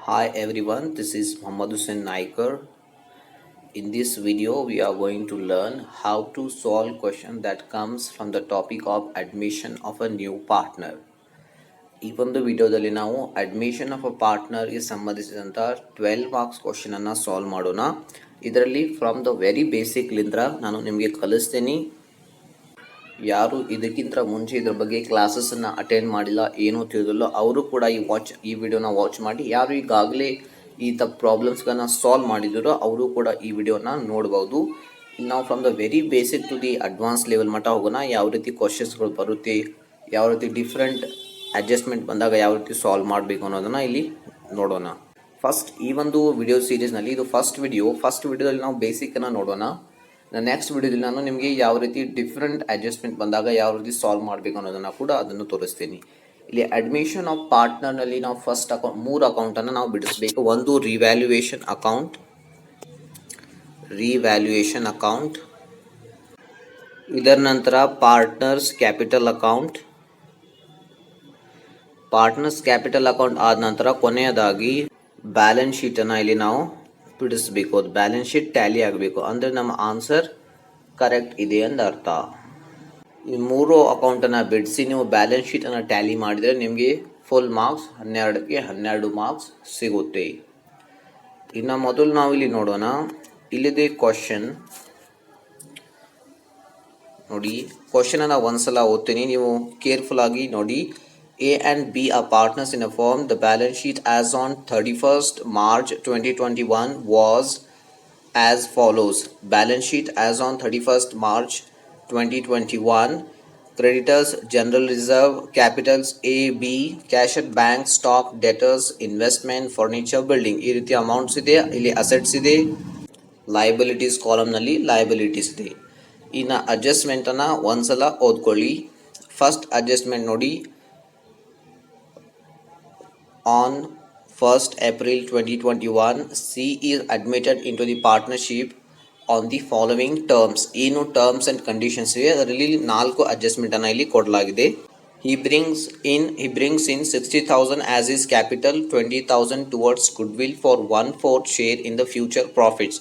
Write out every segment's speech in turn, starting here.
Hi everyone, this is Muhammad Hussain Naikar. In this video, we are going to learn how to solve question that comes from the topic of admission of a new partner. ಈ ಒಂದು ವಿಡಿಯೋದಲ್ಲಿ ನಾವು admission of a ಪಾರ್ಟ್ನರ್ಗೆ ಸಂಬಂಧಿಸಿದಂಥ 12 marks ಕ್ವಶನನ್ನು solve ಮಾಡೋಣ. ಇದರಲ್ಲಿ from the very ಬೇಸಿಕ್ಲಿಂದ ನಾನು ನಿಮಗೆ ಕಲಿಸ್ತೀನಿ. ಯಾರು ಇದಕ್ಕಿಂತ ಮುಂಚೆ ಇದ್ರ ಬಗ್ಗೆ ಕ್ಲಾಸಸ್ಸನ್ನು ಅಟೆಂಡ್ ಮಾಡಿಲ್ಲ, ಏನೂ ತಿಳಿದಿಲ್ಲ, ಅವರು ಕೂಡ ಈ ವಿಡಿಯೋನ ವಾಚ್ ಮಾಡಿ. ಯಾರು ಈಗಾಗಲೇ ಈ ಪ್ರಾಬ್ಲಮ್ಸ್ಗಳನ್ನ ಸಾಲ್ವ್ ಮಾಡಿದ್ರು ಅವರು ಕೂಡ ಈ ವಿಡಿಯೋನ ನೋಡ್ಬೋದು. ನಾವು from the very basic to the advance level ಮಟ್ಟ ಹೋಗೋಣ. ಯಾವ ರೀತಿ ಕ್ವಶನ್ಸ್ಗಳು ಬರುತ್ತೆ, ಯಾವ ರೀತಿ ಡಿಫ್ರೆಂಟ್ ಅಡ್ಜಸ್ಟ್ಮೆಂಟ್ ಬಂದಾಗ ಯಾವ ರೀತಿ ಸಾಲ್ವ್ ಮಾಡಬೇಕು ಅನ್ನೋದನ್ನು ಇಲ್ಲಿ ನೋಡೋಣ. ಫಸ್ಟ್ ಈ ಒಂದು ವಿಡಿಯೋ ಸೀರೀಸ್ನಲ್ಲಿ ಇದು ಫಸ್ಟ್ ವಿಡಿಯೋದಲ್ಲಿ ನಾವು ಬೇಸಿಕನ್ನು ನೋಡೋಣ. ನೆಕ್ಸ್ಟ್ ವಿಡಿಯೋದಲ್ಲಿ ನಾನು ನಿಮಗೆ ಯಾವ ರೀತಿ ಡಿಫ್ರೆಂಟ್ ಅಡ್ಜಸ್ಟ್ಮೆಂಟ್ ಬಂದಾಗ ಯಾವ ರೀತಿ ಸಾಲ್ವ್ ಮಾಡಬೇಕು ಅನ್ನೋದನ್ನು ಕೂಡ ಅದನ್ನು ತೋರಿಸ್ತೀನಿ. ಇಲ್ಲಿ ಅಡ್ಮಿಷನ್ ಆಫ್ ಪಾರ್ಟ್ನರ್ನಲ್ಲಿ ನಾವು ಫಸ್ಟ್ ಮೂರು ಅಕೌಂಟನ್ನು ನಾವು ಬಿಡಿಸಬೇಕು. ಒಂದು ರಿವ್ಯಾಲ್ಯೂಯೇಷನ್ ಅಕೌಂಟ್, ಇದರ ನಂತರ ಪಾರ್ಟ್ನರ್ಸ್ ಕ್ಯಾಪಿಟಲ್ ಅಕೌಂಟ್ ಆದ ನಂತರ ಕೊನೆಯದಾಗಿ ಬ್ಯಾಲೆನ್ಸ್ ಶೀಟನ್ನು ಇಲ್ಲಿ ನಾವು ಬಿಡಿಸಬೇಕು. ಅದು ಬ್ಯಾಲೆನ್ಸ್ ಶೀಟ್ ಟ್ಯಾಲಿ ಆಗಬೇಕು, ಅಂದರೆ ನಮ್ಮ ಆನ್ಸರ್ ಕರೆಕ್ಟ್ ಇದೆ ಅಂತ ಅರ್ಥ. ಈ ಮೂರು ಅಕೌಂಟನ್ನು ಬಿಡಿಸಿ ನೀವು ಬ್ಯಾಲೆನ್ಸ್ ಶೀಟನ್ನು ಟ್ಯಾಲಿ ಮಾಡಿದರೆ ನಿಮಗೆ ಫುಲ್ ಮಾರ್ಕ್ಸ್ 12ಕ್ಕೆ 12 ಮಾರ್ಕ್ಸ್ ಸಿಗುತ್ತೆ. ಇನ್ನು ಮೊದಲು ನಾವು ಇಲ್ಲಿ ನೋಡೋಣ. ಇಲ್ಲಿದೆ ಕ್ವಶನ್ ನೋಡಿ. ಕ್ವಶನನ್ನು ಒಂದ್ಸಲ ಓದ್ತೀನಿ, ನೀವು ಕೇರ್ಫುಲ್ ಆಗಿ ನೋಡಿ. A and B are partners in a firm. The balance sheet as on 31st March 2021 was as follows. Balance sheet as on 31st March 2021. Creditors, general reserve, capitals A, B, cash at bank, stock, debtors, investment, furniture, building. ಈ ರೀತಿ amounts ಇದೆ. ಇಲ್ಲಿ assets ಇದೆ, liabilities ಕಾಲಮ್ನಲ್ಲಿ liabilities ಇದೆ. ಇನ್ನು ಅಡ್ಜಸ್ಟ್ಮೆಂಟನ್ನು ಒಂದ್ಸಲ ಓದ್ಕೊಳ್ಳಿ. First adjustment ನೋಡಿ. On 1st April 2021, C is admitted into the partnership on the following terms. ಏನು ಟರ್ಮ್ಸ್ ಆ್ಯಂಡ್ ಕಂಡೀಷನ್ಸ್ ಇವೆ ಅದರಲ್ಲಿ 4 ಅಡ್ಜಸ್ಟ್ಮೆಂಟನ್ನು ಇಲ್ಲಿ ಕೊಡಲಾಗಿದೆ. He brings in 60,000 as his capital, 20,000 towards goodwill for 1/4 share in the future profits.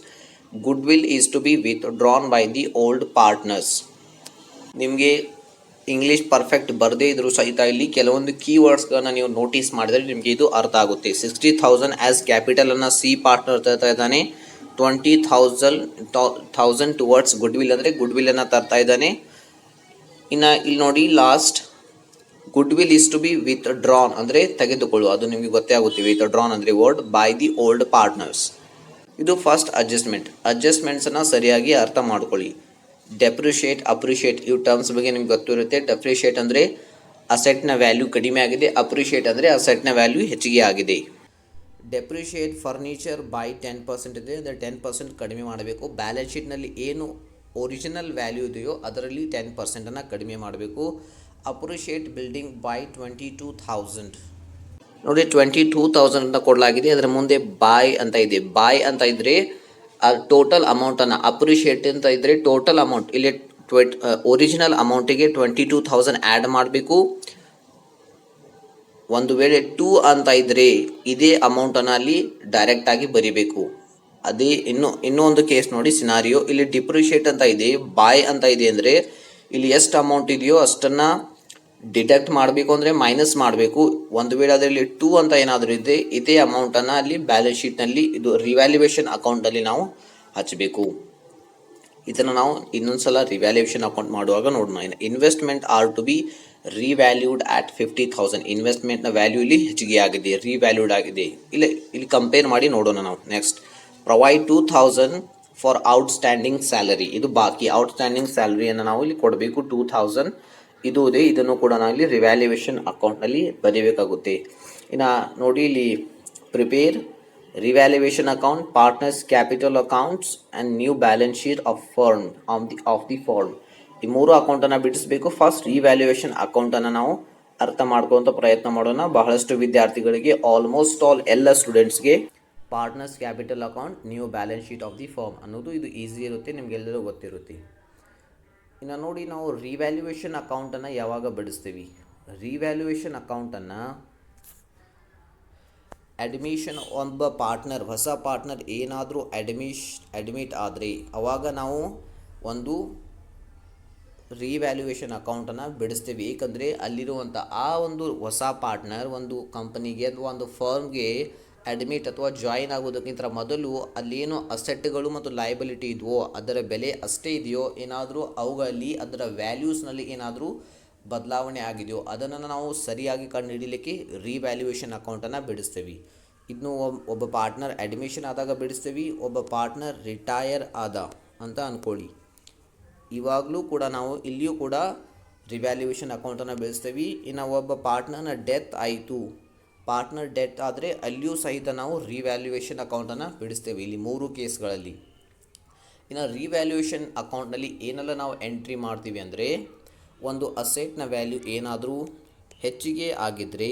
Goodwill is to be withdrawn by the old partners. ನಿಮಗೆ English perfect ಬರದೇ ಇದ್ರೂ ಸಹಿತ ಇಲ್ಲಿ ಕೆಲವೊಂದು ಕೀವರ್ಡ್ಸ್ಗಳನ್ನ ನೀವು ನೋಟಿಸ್ ಮಾಡಿದರೆ ನಿಮಗೆ ಇದು ಅರ್ಥ ಆಗುತ್ತೆ. 60,000 ಆ್ಯಸ್ ಕ್ಯಾಪಿಟಲನ್ನು ಸಿ ಪಾರ್ಟ್ನರ್ ತರ್ತಾ ಇದ್ದಾನೆ. 20,000 ಟುವರ್ಡ್ಸ್ ಗುಡ್ವಿಲ್ ಅಂದರೆ ಗುಡ್ವಿಲ್ಲನ್ನು ತರ್ತಾ ಇದ್ದಾನೆ. ಇನ್ನು ಇಲ್ಲಿ ನೋಡಿ last goodwill is to be withdrawn ಅಂದರೆ ತೆಗೆದುಕೊಳ್ಳು, ಅದು ನಿಮಗೆ ಗೊತ್ತೇ ಆಗುತ್ತೆ. ವಿತ್ ಡ್ರಾನ್ ಅಂದರೆ word by the old partners. ಇದು ಫಸ್ಟ್ ಅಡ್ಜಸ್ಟ್ಮೆಂಟ್ಸನ್ನು ಸರಿಯಾಗಿ ಅರ್ಥ ಮಾಡ್ಕೊಳ್ಳಿ. ಡೆಪ್ರಿಷಿಯೇಟ್, ಅಪ್ರಿಷಿಯೇಟ್ ಇವು ಟರ್ಮ್ಸ್ ಬಗ್ಗೆ ನಿಮ್ಗೆ ಗೊತ್ತಿರುತ್ತೆ. ಡೆಪ್ರಿಷಿಯೇಟ್ ಅಂದರೆ ಅಸೆಟ್ನ ವ್ಯಾಲ್ಯೂ ಕಡಿಮೆ ಆಗಿದೆ, ಅಪ್ರಿಷಿಯೇಟ್ ಅಂದರೆ ಅಸೆಟ್ನ ವ್ಯಾಲ್ಯೂ ಹೆಚ್ಚಿಗೆ ಆಗಿದೆ. ಡೆಪ್ರಿಷಿಯೇಟ್ ಫರ್ನಿಚರ್ ಬೈ 10% ಇದೆ, ಅಂದರೆ 10% ಕಡಿಮೆ ಮಾಡಬೇಕು. ಬ್ಯಾಲೆನ್ಸ್ ಶೀಟ್ನಲ್ಲಿ ಏನು ಒರಿಜಿನಲ್ ವ್ಯಾಲ್ಯೂ ಇದೆಯೋ ಅದರಲ್ಲಿ 10%ಅನ್ನು ಕಡಿಮೆ ಮಾಡಬೇಕು. ಅಪ್ರಿಷಿಯೇಟ್ ಬಿಲ್ಡಿಂಗ್ ಬೈ 22,000 ನೋಡಿ, 22,000 ಅಂತ ಕೊಡಲಾಗಿದೆ. ಅದರ ಮುಂದೆ ಬಾಯ್ ಅಂತ ಇದೆ. ಬಾಯ್ ಅಂತ ಇದ್ದರೆ ಟೋಟಲ್ ಅಮೌಂಟನ್ನು, ಅಪ್ರಿಷಿಯೇಟ್ ಅಂತ ಇದ್ದರೆ ಟೋಟಲ್ ಅಮೌಂಟ್, ಇಲ್ಲಿ ಒರಿಜಿನಲ್ ಅಮೌಂಟಿಗೆ 22,000 ಆ್ಯಡ್ ಮಾಡಬೇಕು. ಒಂದು ವೇಳೆ 2 ಅಂತ ಇದ್ದರೆ ಇದೇ ಅಮೌಂಟನ್ನು ಅಲ್ಲಿ ಡೈರೆಕ್ಟಾಗಿ ಬರೀಬೇಕು. ಅದೇ ಇನ್ನೂ ಒಂದು ಕೇಸ್ ನೋಡಿ, ಸಿನಾರಿಯೋ. ಇಲ್ಲಿ ಡಿಪ್ರಿಷಿಯೇಟ್ ಅಂತ ಇದೆ, ಬಾಯ್ ಅಂತ ಇದೆ ಅಂದರೆ ಇಲ್ಲಿ ಎಷ್ಟು ಅಮೌಂಟ್ ಇದೆಯೋ ಅಷ್ಟನ್ನು ಡಿಡಕ್ಟ್ ಮಾಡಬೇಕು, ಅಂದರೆ ಮೈನಸ್ ಮಾಡಬೇಕು. ಒಂದು ವೇಳೆ ಅದರಲ್ಲಿ 2 ಅಂತ ಏನಾದರೂ ಇದೆ ಇದೇ ಅಮೌಂಟನ್ನು ಅಲ್ಲಿ ಬ್ಯಾಲೆನ್ಸ್ ಶೀಟ್ನಲ್ಲಿ ಇದು ರಿವ್ಯಾಲ್ಯೂಯೇಷನ್ ಅಕೌಂಟಲ್ಲಿ ನಾವು ಹಚ್ಚಬೇಕು. ಇದನ್ನು ನಾವು ಇನ್ನೊಂದು ಸಲ ರಿವ್ಯಾಲ್ಯೂಯೇಷನ್ ಅಕೌಂಟ್ ಮಾಡುವಾಗ ನೋಡೋಣ. Investment are to be revalued at 50,000. ಇನ್ವೆಸ್ಟ್ಮೆಂಟ್ನ ವ್ಯಾಲ್ಯೂ ಇಲ್ಲಿ ಹೆಚ್ಚಿಗೆ ಆಗಿದೆ, ರಿವ್ಯಾಲ್ಯೂಡ್ ಆಗಿದೆ. ಇಲ್ಲಿ ಕಂಪೇರ್ ಮಾಡಿ ನೋಡೋಣ ನಾವು. Next provide 2,000 for outstanding salary. ಇದು ಬಾಕಿ ಔಟ್ಸ್ಟ್ಯಾಂಡಿಂಗ್ ಸ್ಯಾಲರಿಯನ್ನು ನಾವು ಇಲ್ಲಿ ಕೊಡಬೇಕು. 2,000 ಇದು ಇದೆ, ಇದನ್ನು ಕೂಡ ನಾವು ಇಲ್ಲಿ ರಿವ್ಯಾಲ್ಯೂಯೇಷನ್ ಅಕೌಂಟ್ನಲ್ಲಿ ಬರೀಬೇಕಾಗುತ್ತೆ. ಇನ್ನು ನೋಡಿ ಇಲ್ಲಿ prepare revaluation account, partners capital accounts and new balance sheet of the firm. ಈ ಮೂರು ಅಕೌಂಟನ್ನು ಬಿಡಿಸಬೇಕು. ಫಸ್ಟ್ ರಿವ್ಯಾಲ್ಯೂಯೇಷನ್ ಅಕೌಂಟನ್ನು ನಾವು ಅರ್ಥ ಮಾಡ್ಕೊಳ್ಳುವಂಥ ಪ್ರಯತ್ನ ಮಾಡೋಣ. ಬಹಳಷ್ಟು ವಿದ್ಯಾರ್ಥಿಗಳಿಗೆ, ಆಲ್ಮೋಸ್ಟ್ ಆಲ್ ಎಲ್ಲ ಸ್ಟೂಡೆಂಟ್ಸ್ಗೆ partners capital account, new balance sheet of the firm ಅನ್ನೋದು ಇದು ಈಸಿ ಇರುತ್ತೆ, ನಿಮಗೆಲ್ಲರೂ ಗೊತ್ತಿರುತ್ತೆ. ಇನ್ನು ನೋಡಿ, ನಾವು ರಿವ್ಯಾಲ್ಯೂಯೇಷನ್ ಅಕೌಂಟನ್ನು ಯಾವಾಗ ಬಿಡಿಸ್ತೀವಿ? ರಿವ್ಯಾಲ್ಯೂಯೇಷನ್ ಅಕೌಂಟನ್ನು ಅಡ್ಮಿಷನ್ ಒಬ್ಬ ಪಾರ್ಟ್ನರ್ ಹೊಸ ಪಾರ್ಟ್ನರ್ ಏನಾದರೂ ಅಡ್ಮಿಟ್ ಆದರೆ ಅವಾಗ ನಾವು ಒಂದು ರಿವ್ಯಾಲ್ಯೂಯೇಷನ್ ಅಕೌಂಟನ್ನು ಬಿಡಿಸ್ತೀವಿ. ಏಕೆಂದರೆ ಅಲ್ಲಿರುವಂಥ ಆ ಒಂದು ಹೊಸ ಪಾರ್ಟ್ನರ್ ಒಂದು ಕಂಪನಿಗೆ ಅಥವಾ ಒಂದು ಫರ್ಮ್ಗೆ ಅಡ್ಮಿಟ್ ಅಥವಾ ಜಾಯಿನ್ ಆಗೋದಕ್ಕಿಂತ ಮೊದಲು ಅಲ್ಲೇನು ಅಸೆಟ್ಗಳು ಮತ್ತು ಲಯಬಿಲಿಟಿ ಇದೆಯೋ ಅದರ ಬೆಲೆ ಅಷ್ಟೇ ಇದೆಯೋ, ಏನಾದರೂ ಅವುಗಳಲ್ಲಿ ಅದರ ವ್ಯಾಲ್ಯೂಸ್ನಲ್ಲಿ ಏನಾದರೂ ಬದಲಾವಣೆ ಆಗಿದೆಯೋ ಅದನ್ನು ನಾವು ಸರಿಯಾಗಿ ಕಂಡುಹಿಡಲಿಕ್ಕೆ ರಿವ್ಯಾಲ್ಯೂಯೇಷನ್ ಅಕೌಂಟನ್ನು ಬಿಡಿಸ್ತೀವಿ. ಇನ್ನು ಒಬ್ಬ ಪಾರ್ಟ್ನರ್ ಅಡ್ಮಿಷನ್ ಆದಾಗ ಬಿಡಿಸ್ತೀವಿ, ಒಬ್ಬ ಪಾರ್ಟ್ನರ್ ರಿಟೈರ್ ಆದ ಅಂತ ಅಂದ್ಕೊಳ್ಳಿ. ಇವಾಗಲೂ ಕೂಡ ನಾವು ಇಲ್ಲಿಯೂ ಕೂಡ ರಿವ್ಯಾಲ್ಯೂಯೇಷನ್ ಅಕೌಂಟನ್ನು ಬೆಳೆಸ್ತೀವಿ. ಇನ್ನು ಒಬ್ಬ ಪಾರ್ಟ್ನರ್ನ ಡೆತ್ ಆಯಿತು, ಪಾರ್ಟ್ನರ್ ಡೆತ್ ಆದರೆ ಅಲ್ಲಿಯೂ ಸಹಿತ ನಾವು ರಿವ್ಯಾಲ್ಯೂಯೇಷನ್ ಅಕೌಂಟನ್ನು ಬಿಡಿಸ್ತೇವೆ ಇಲ್ಲಿ 3 ಕೇಸ್ಗಳಲ್ಲಿ. ಇನ್ನು ರಿವ್ಯಾಲ್ಯೂಯೇಷನ್ ಅಕೌಂಟ್ನಲ್ಲಿ ಏನೆಲ್ಲ ನಾವು ಎಂಟ್ರಿ ಮಾಡ್ತೀವಿ ಅಂದರೆ, ಒಂದು ಅಸೆಟ್ನ ವ್ಯಾಲ್ಯೂ ಏನಾದರೂ ಹೆಚ್ಚಿಗೆ ಆಗಿದ್ದರೆ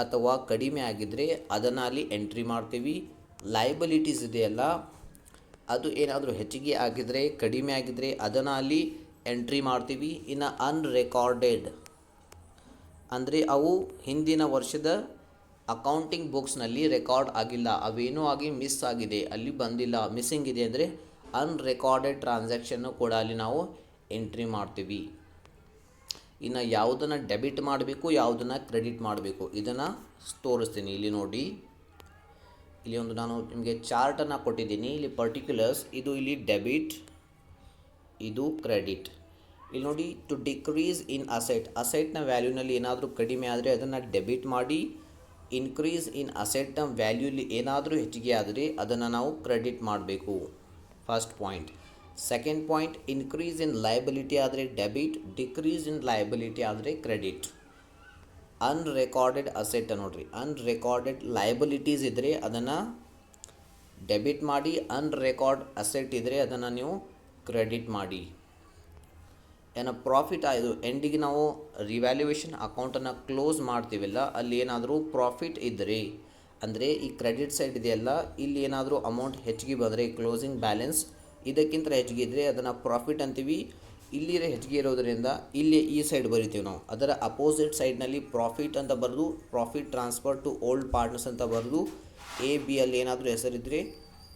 ಅಥವಾ ಕಡಿಮೆ ಆಗಿದ್ದರೆ ಅದನ್ನು ಅಲ್ಲಿ ಎಂಟ್ರಿ ಮಾಡ್ತೀವಿ. ಲಯಬಿಲಿಟೀಸ್ ಇದೆಯಲ್ಲ ಅದು ಏನಾದರೂ ಹೆಚ್ಚಿಗೆ ಆಗಿದ್ದರೆ ಕಡಿಮೆ ಆಗಿದ್ದರೆ ಅದನ್ನು ಅಲ್ಲಿ ಎಂಟ್ರಿ ಮಾಡ್ತೀವಿ. ಇನ್ನು ಅನ್ರೆಕಾರ್ಡೆಡ್ ಅಂದರೆ ಅವು ಹಿಂದಿನ ವರ್ಷದ ಅಕೌಂಟಿಂಗ್ ಬುಕ್ಸ್ನಲ್ಲಿ ರೆಕಾರ್ಡ್ ಆಗಿಲ್ಲ, ಅವೇನೂ ಆಗಿ ಮಿಸ್ ಆಗಿದೆ, ಅಲ್ಲಿ ಬಂದಿಲ್ಲ, ಮಿಸ್ಸಿಂಗ್ ಇದೆ ಅಂದರೆ ಅನ್ರೆಕಾರ್ಡೆಡ್ ಟ್ರಾನ್ಸಾಕ್ಷನ್ನು ಕೂಡ ಅಲ್ಲಿ ನಾವು ಎಂಟ್ರಿ ಮಾಡ್ತೀವಿ. ಇನ್ನು ಯಾವುದನ್ನು ಡೆಬಿಟ್ ಮಾಡಬೇಕು ಯಾವುದನ್ನು ಕ್ರೆಡಿಟ್ ಮಾಡಬೇಕು ಇದನ್ನು ತೋರಿಸ್ತೀನಿ. ಇಲ್ಲಿ ನೋಡಿ, ಇಲ್ಲಿ ಒಂದು ನಾನು ನಿಮಗೆ ಚಾರ್ಟನ್ನು ಕೊಟ್ಟಿದ್ದೀನಿ. ಇಲ್ಲಿ ಪರ್ಟಿಕ್ಯುಲರ್ಸ್ ಇದು ಇಲ್ಲಿ ಡೆಬಿಟ್, ಇದು ಕ್ರೆಡಿಟ್. ಇಲ್ಲಿ ನೋಡಿ, ಟು ಡಿಕ್ರೀಸ್ ಇನ್ ಅಸೆಟ್ನ ವ್ಯಾಲ್ಯೂನಲ್ಲಿ ಏನಾದರೂ ಕಡಿಮೆ ಆದರೆ ಅದನ್ನು ಡೆಬಿಟ್ ಮಾಡಿ, ಇನ್ಕ್ರೀಸ್ ಇನ್ ಅಸೆಟ್ನ ವ್ಯಾಲ್ಯೂಲಿ ಏನಾದರೂ ಹೆಚ್ಚಿಗೆ ಆದರೆ ಅದನ್ನು ನಾವು ಕ್ರೆಡಿಟ್ ಮಾಡಬೇಕು. First point. Second point, increase in liability ಆದರೆ ಡೆಬಿಟ್, ಡಿಕ್ರೀಸ್ ಇನ್ ಲಯಬಿಲಿಟಿ ಆದರೆ ಕ್ರೆಡಿಟ್. ಅನ್ರೆಕಾರ್ಡೆಡ್ ಅಸೆಟ್ ನೋಡಿರಿ, ಅನ್ರೆಕಾರ್ಡೆಡ್ ಲಯಬಿಲಿಟೀಸ್ ಇದ್ದರೆ ಅದನ್ನು ಡೆಬಿಟ್ ಮಾಡಿ, ಅನ್ರೆಕಾರ್ಡ್ ಅಸೆಟ್ ಇದ್ದರೆ ಅದನ್ನು ನೀವು ಕ್ರೆಡಿಟ್ ಮಾಡಿ. ಏನೋ ಪ್ರಾಫಿಟ್ ಆಯಿತು, ಎಂಡಿಗೆ ನಾವು ರಿವ್ಯಾಲ್ಯೂಯೇಷನ್ ಅಕೌಂಟನ್ನು ಕ್ಲೋಸ್ ಮಾಡ್ತೀವಲ್ಲ, ಅಲ್ಲಿ ಏನಾದರೂ ಪ್ರಾಫಿಟ್ ಇದ್ದರೆ ಅಂದರೆ ಈ ಕ್ರೆಡಿಟ್ ಸೈಡ್ ಇದೆಯಲ್ಲ, ಇಲ್ಲಿ ಏನಾದರೂ ಅಮೌಂಟ್ ಹೆಚ್ಚಿಗೆ ಬಂದರೆ ಕ್ಲೋಸಿಂಗ್ ಬ್ಯಾಲೆನ್ಸ್ ಇದಕ್ಕಿಂತ ಹೆಚ್ಚಿಗೆ ಇದ್ದರೆ ಅದನ್ನು ಪ್ರಾಫಿಟ್ ಅಂತೀವಿ. ಇಲ್ಲಿ ಹೆಚ್ಚಿಗೆ ಇರೋದರಿಂದ ಇಲ್ಲಿ ಈ ಸೈಡ್ ಬರಿತೀವಿ ನಾವು. ಅದರ ಅಪೋಸಿಟ್ ಸೈಡ್ನಲ್ಲಿ ಪ್ರಾಫಿಟ್ ಅಂತ ಬರೆದು profit transfer to old partners ಅಂತ ಬರೆದು AB ಅಲ್ಲಿ ಏನಾದರೂ ಹೆಸರಿದ್ದರೆ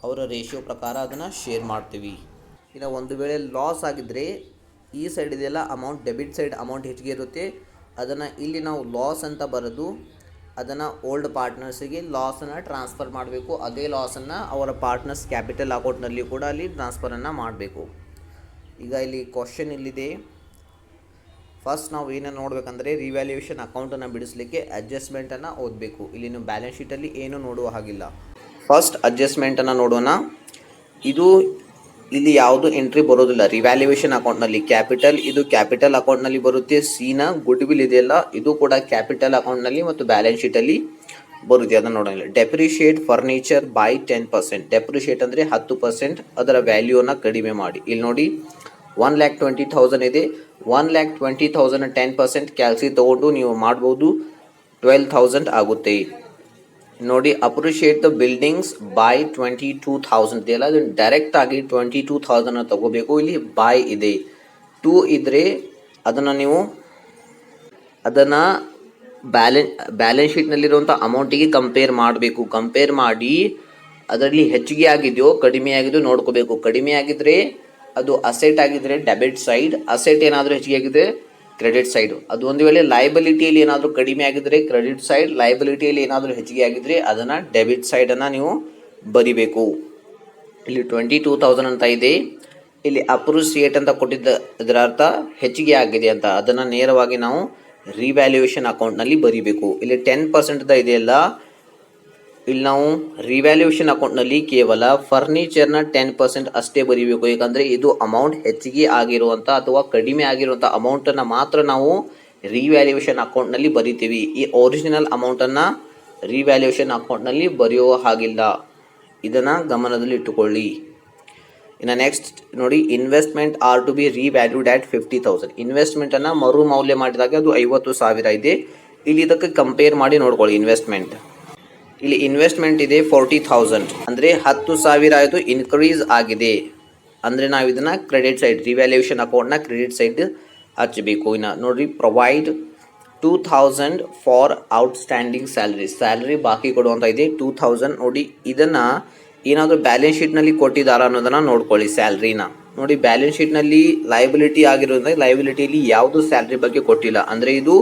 ಅವರ ರೇಷಿಯೋ ಪ್ರಕಾರ ಅದನ್ನು ಶೇರ್ ಮಾಡ್ತೀವಿ. ಇನ್ನು ಒಂದು ವೇಳೆ ಲಾಸ್ ಆಗಿದ್ದರೆ ಈ ಸೈಡ್ ಇದೆಯಲ್ಲ ಅಮೌಂಟ್, ಡೆಬಿಟ್ ಸೈಡ್ ಅಮೌಂಟ್ ಹೆಚ್ಚಿಗೆ ಇರುತ್ತೆ, ಅದನ್ನು ಇಲ್ಲಿ ನಾವು ಲಾಸ್ ಅಂತ ಬರೆದು ಅದನ್ನು ಓಲ್ಡ್ ಪಾರ್ಟ್ನರ್ಸಿಗೆ ಲಾಸನ್ನು ಟ್ರಾನ್ಸ್ಫರ್ ಮಾಡಬೇಕು. ಅದೇ ಲಾಸನ್ನು ಅವರ ಪಾರ್ಟ್ನರ್ಸ್ ಕ್ಯಾಪಿಟಲ್ ಅಕೌಂಟ್ನಲ್ಲಿ ಕೂಡ ಅಲ್ಲಿ ಟ್ರಾನ್ಸ್ಫರನ್ನು ಮಾಡಬೇಕು. ಈಗ ಇಲ್ಲಿ ಕ್ವಶನ್ ಇಲ್ಲಿದೆ. ಫಸ್ಟ್ ನಾವು ಏನನ್ನು ನೋಡಬೇಕಂದ್ರೆ ರಿವ್ಯಾಲ್ಯೂಯೇಷನ್ ಅಕೌಂಟನ್ನು ಬಿಡಿಸಲಿಕ್ಕೆ ಅಡ್ಜಸ್ಟ್ಮೆಂಟನ್ನು ಓದಬೇಕು. ಇಲ್ಲಿ ನೀವು ಬ್ಯಾಲೆನ್ಸ್ ಶೀಟಲ್ಲಿ ಏನೂ ನೋಡುವ ಹಾಗಿಲ್ಲ. ಫಸ್ಟ್ ಅಡ್ಜಸ್ಟ್ಮೆಂಟನ್ನು ನೋಡೋಣ. ಇದು ಇಲ್ಲಿ ಯಾವುದು ಎಂಟ್ರಿ ಬರೋದಿಲ್ಲ ರಿವ್ಯಾಲ್ಯೂಯೇಷನ್ ಅಕೌಂಟ್ನಲ್ಲಿ. ಕ್ಯಾಪಿಟಲ್ ಇದು ಕ್ಯಾಪಿಟಲ್ ಅಕೌಂಟ್ನಲ್ಲಿ ಬರುತ್ತೆ. ಸಿನ ಗುಡ್ ವಿಲ್ ಇದೆಯಲ್ಲ ಇದು ಕೂಡ ಕ್ಯಾಪಿಟಲ್ ಅಕೌಂಟ್ನಲ್ಲಿ ಮತ್ತು ಬ್ಯಾಲೆನ್ಸ್ ಶೀಟಲ್ಲಿ ಬರುತ್ತೆ, ಅದನ್ನು ನೋಡೋಣ. ಡೆಪ್ರಿಷಿಯೇಟ್ ಫರ್ನಿಚರ್ ಬೈ 10%. ಡೆಪ್ರಿಷಿಯೇಟ್ ಅಂದರೆ 10% ಅದರ ವ್ಯಾಲ್ಯೂವನ್ನು ಕಡಿಮೆ ಮಾಡಿ. ಇಲ್ಲಿ ನೋಡಿ 1,20,000 ಇದೆ, 1,20,000 10% ಕ್ಯಾಲ್ಸಿ ತೊಗೊಂಡು ನೀವು ಮಾಡ್ಬೋದು, 12,000 ಆಗುತ್ತೆ. ನೋಡಿ, ಅಪ್ರಿಷಿಯೇಟ್ ದ ಬಿಲ್ಡಿಂಗ್ಸ್ ಬೈ 22,000 ಇದೆಯಲ್ಲ ಅದು ಡೈರೆಕ್ಟ್ ಆಗಿ 22,000 ತಗೋಬೇಕು. ಇಲ್ಲಿ ಬೈ ಇದೆ, 2 ಇದ್ದರೆ ಅದನ್ನು ನೀವು ಅದನ್ನು ಬ್ಯಾಲೆನ್ಸ್ ಶೀಟ್ನಲ್ಲಿರುವಂಥ ಅಮೌಂಟಿಗೆ ಕಂಪೇರ್ ಮಾಡಬೇಕು. ಕಂಪೇರ್ ಮಾಡಿ ಅದರಲ್ಲಿ ಹೆಚ್ಚಿಗೆ ಆಗಿದೆಯೋ ಕಡಿಮೆ ಆಗಿದೆಯೋ ನೋಡ್ಕೋಬೇಕು. ಕಡಿಮೆ ಆಗಿದ್ದರೆ ಅದು ಅಸೆಟ್ ಆಗಿದ್ದರೆ ಡೆಬಿಟ್ ಸೈಡ್, ಅಸೆಟ್ ಏನಾದರೂ ಹೆಚ್ಚಿಗೆ ಆಗಿದ್ದರೆ ಕ್ರೆಡಿಟ್ ಸೈಡು. ಅದು ಒಂದು ವೇಳೆ ಲಯಬಿಲಿಟಿಯಲ್ಲಿ ಏನಾದರೂ ಕಡಿಮೆ ಆಗಿದ್ದರೆ ಕ್ರೆಡಿಟ್ ಸೈಡ್, ಲಯಬಿಲಿಟಿಯಲ್ಲಿ ಏನಾದರೂ ಹೆಚ್ಚಿಗೆ ಆಗಿದ್ದರೆ ಅದನ್ನು ಡೆಬಿಟ್ ಸೈಡನ್ನು ನೀವು ಬರಿಬೇಕು. ಇಲ್ಲಿ 22,000 ಅಂತ ಇದೆ, ಇಲ್ಲಿ ಅಪ್ರಿಷಿಯೇಟ್ ಅಂತ ಕೊಟ್ಟಿದ್ದ ಇದರ ಅರ್ಥ ಹೆಚ್ಚಿಗೆ ಆಗಿದೆ ಅಂತ. ಅದನ್ನು ನೇರವಾಗಿ ನಾವು ರಿವ್ಯಾಲ್ಯೂಯೇಷನ್ ಅಕೌಂಟ್ನಲ್ಲಿ ಬರಿಬೇಕು. ಇಲ್ಲಿ 10% ಇದೆಯಲ್ಲ, ಇಲ್ಲಿ ನಾವು ರಿವ್ಯಾಲ್ಯೂಯೇಷನ್ ಅಕೌಂಟ್ನಲ್ಲಿ ಕೇವಲ ಫರ್ನಿಚರ್ನ 10% ಅಷ್ಟೇ ಬರೀಬೇಕು. ಯಾಕಂದರೆ ಇದು ಅಮೌಂಟ್ ಹೆಚ್ಚಿಗೆ ಆಗಿರುವಂಥ ಅಥವಾ ಕಡಿಮೆ ಆಗಿರುವಂಥ ಅಮೌಂಟನ್ನು ಮಾತ್ರ ನಾವು ರಿವ್ಯಾಲ್ಯೂಯೇಷನ್ ಅಕೌಂಟ್ನಲ್ಲಿ ಬರಿತೀವಿ. ಈ ಒರಿಜಿನಲ್ ಅಮೌಂಟನ್ನು ರಿವ್ಯಾಲ್ಯೂಯೇಷನ್ ಅಕೌಂಟ್ನಲ್ಲಿ ಬರೆಯುವ ಹಾಗಿಲ್ಲ, ಇದನ್ನು ಗಮನದಲ್ಲಿ ಇಟ್ಟುಕೊಳ್ಳಿ. ಇನ್ನು ನೆಕ್ಸ್ಟ್ ನೋಡಿ, investment are to be revalued at 50,000. ಇನ್ವೆಸ್ಟ್ಮೆಂಟನ್ನು ಮರು ಮೌಲ್ಯ ಮಾಡಿದಾಗ ಅದು 50,000 ಇದೆ. ಇಲ್ಲಿ ಇದಕ್ಕೆ ಕಂಪೇರ್ ಮಾಡಿ ನೋಡ್ಕೊಳ್ಳಿ. ಇಲ್ಲಿ ಇನ್ವೆಸ್ಟ್ಮೆಂಟ್ ಇದೆ 40,000 ಅಂದರೆ 10,000 ಆಯಿತು, ಇನ್ಕ್ರೀಸ್ ಆಗಿದೆ ಅಂದರೆ ನಾವು ಇದನ್ನು ಕ್ರೆಡಿಟ್ ಸೈಡ್ ರಿವ್ಯಾಲ್ಯೂಯೇಷನ್ ಅಕೌಂಟ್ನ ಕ್ರೆಡಿಟ್ ಸೈಡ್ ಹಚ್ಚಬೇಕು. ಇನ್ನು ನೋಡಿರಿ, ಪ್ರೊವೈಡ್ 2000 ಫಾರ್ ಔಟ್ಸ್ಟ್ಯಾಂಡಿಂಗ್ ಸ್ಯಾಲ್ರಿ ಬಾಕಿ ಕೊಡುವಂತ ಇದೆ 2000 ನೋಡಿ. ಇದನ್ನ ಏನಾದರೂ ಬ್ಯಾಲೆನ್ಸ್ ಶೀಟ್ನಲ್ಲಿ ಕೊಟ್ಟಿದ್ದಾರಾ ಅನ್ನೋದನ್ನ ನೋಡ್ಕೊಳ್ಳಿ. ಸ್ಯಾಲ್ರಿನ ನೋಡಿ, ಬ್ಯಾಲೆನ್ಸ್ ಶೀಟ್ನಲ್ಲಿ ಲಯಬಿಲಿಟಿ ಆಗಿರೋದ್ರಿಂದ ಲಯಬಿಲಿಟಿಯಲ್ಲಿ ಯಾವುದು ಸ್ಯಾಲ್ರಿ ಬಗ್ಗೆ ಕೊಟ್ಟಿಲ್ಲ, ಅಂದರೆ ಇದು